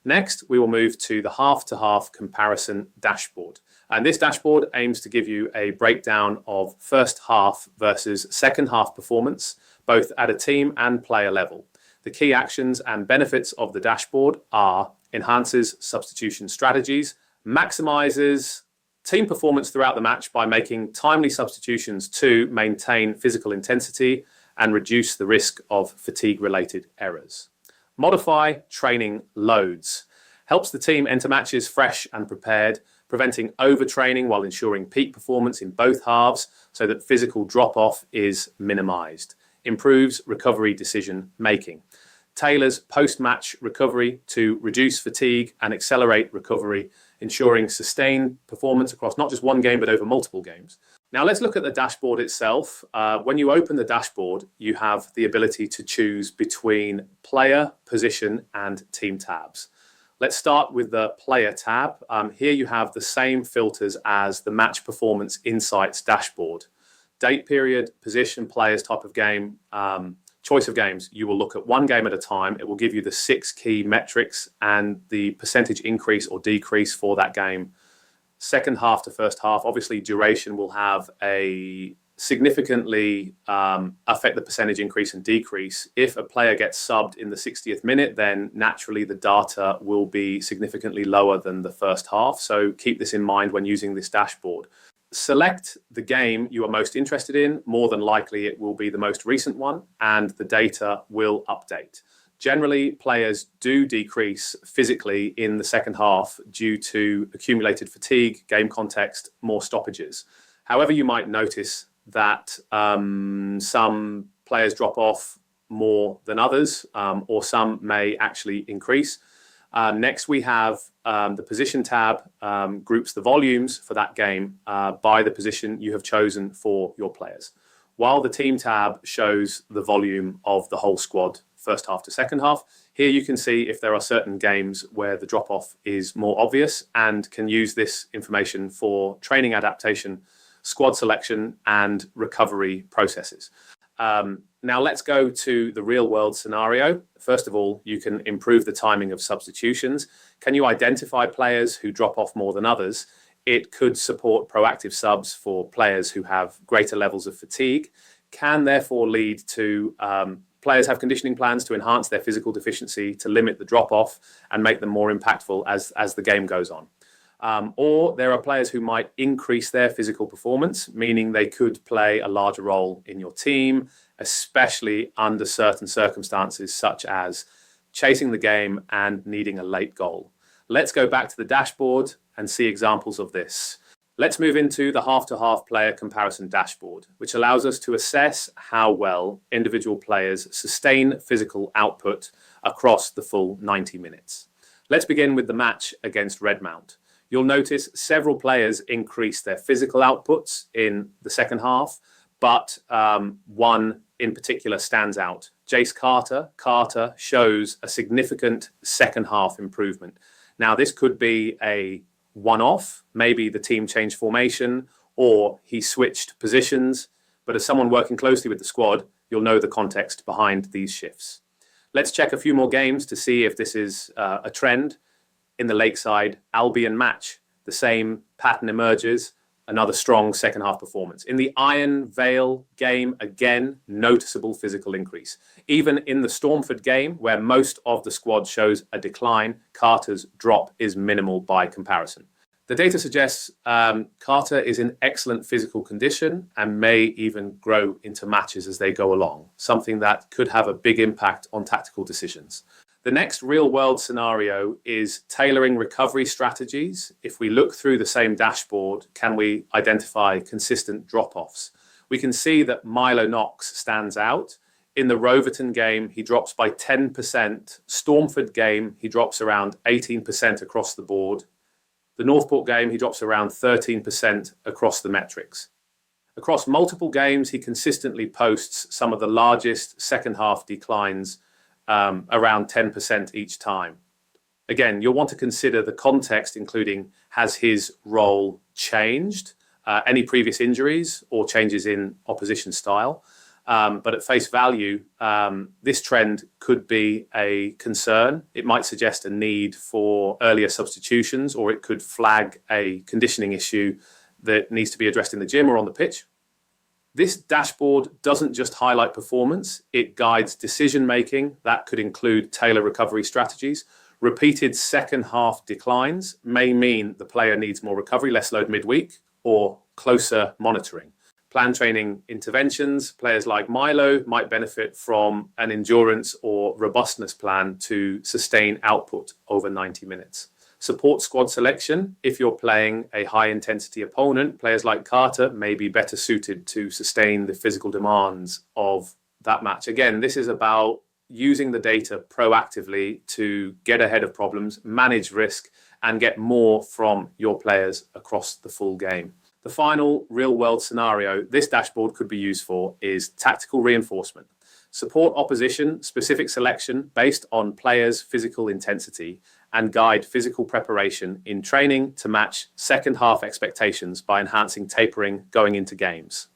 Next, we will move to the half-to-half comparison dashboard. And this dashboard aims to give you a breakdown of first half versus second half performance, both at a team and player level. The key actions and benefits of the dashboard are: enhances substitution strategies, maximizes team performance throughout the match by making timely substitutions to maintain physical intensity and reduce the risk of fatigue-related errors. Modify training loads. Helps the team enter matches fresh and prepared, preventing overtraining while ensuring peak performance in both halves so that physical drop-off is minimized. Improves recovery decision-making. Tailors post-match recovery to reduce fatigue and accelerate recovery, ensuring sustained performance across not just one game but over multiple games. Now let's look at the dashboard itself. When you open the dashboard, you have the ability to choose between player, position, and team tabs. Let's start with the player tab. Here you have the same filters as the match performance insights dashboard. Date period, position, players, type of game, choice of games. You will look at one game at a time. It will give you the 6 key metrics and the percentage increase or decrease for that game. Second half to first half, obviously duration will have a significantly affect the percentage increase and decrease. If a player gets subbed in the 60th minute, then naturally the data will be significantly lower than the first half. So keep this in mind when using this dashboard. Select the game you are most interested in. More than likely it will be the most recent one, and the data will update. Generally, players do decrease physically in the second half due to accumulated fatigue, game context, more stoppages. However, you might notice that some players drop off more than others, or some may actually increase. Next, we have the position tab, groups the volumes for that game by the position you have chosen for your players, while the team tab shows the volume of the whole squad, first half to second half. Here you can see if there are certain games where the drop-off is more obvious, and can use this information for training adaptation, squad selection, and recovery processes. Now let's go to the real-world scenario. First of all, you can improve the timing of substitutions. Can you identify players who drop off more than others? It could support proactive subs for players who have greater levels of fatigue, can therefore lead to players have conditioning plans to enhance their physical deficiency, to limit the drop-off and make them more impactful as the game goes on. Or there are players who might increase their physical performance, meaning they could play a larger role in your team, especially under certain circumstances such as chasing the game and needing a late goal. Let's go back to the dashboard and see examples of this. Let's move into the half-to-half player comparison dashboard, which allows us to assess how well individual players sustain physical output across the full 90 minutes. Let's begin with the match against Redmount. You'll notice several players increase their physical outputs in the second half, but one in particular stands out. Jace Carter shows a significant second half improvement. Now, this could be a one-off, maybe the team changed formation or he switched positions, but as someone working closely with the squad, you'll know the context behind these shifts. Let's check a few more games to see if this is a trend. In the Lakeside Albion match, the same pattern emerges, another strong second half performance. In the Iron Vale game, again, noticeable physical increase. Even in the Stormford game, where most of the squad shows a decline, Carter's drop is minimal by comparison. The data suggests Carter is in excellent physical condition and may even grow into matches as they go along, something that could have a big impact on tactical decisions. The next real-world scenario is tailoring recovery strategies. If we look through the same dashboard, can we identify consistent drop-offs? We can see that Milo Knox stands out. In the Roverton game, he drops by 10%. Stormford game, he drops around 18% across the board. The Northport game, he drops around 13% across the metrics. Across multiple games, he consistently posts some of the largest second-half declines, around 10% each time. Again, you'll want to consider the context, including has his role changed, any previous injuries or changes in opposition style. But at face value, this trend could be a concern. It might suggest a need for earlier substitutions, or it could flag a conditioning issue that needs to be addressed in the gym or on the pitch. This dashboard doesn't just highlight performance, it guides decision-making. That could include tailor recovery strategies. Repeated second half declines may mean the player needs more recovery, less load midweek, or closer monitoring. Plan training interventions, players like Milo might benefit from an endurance or robustness plan to sustain output over 90 minutes. Support squad selection. If you're playing a high-intensity opponent, players like Carter may be better suited to sustain the physical demands of that match. Again, this is about using the data proactively to get ahead of problems, manage risk, and get more from your players across the full game. The final real-world scenario this dashboard could be used for is tactical reinforcement. Support opposition specific selection based on players' physical intensity and guide physical preparation in training to match second half expectations by enhancing tapering going into games.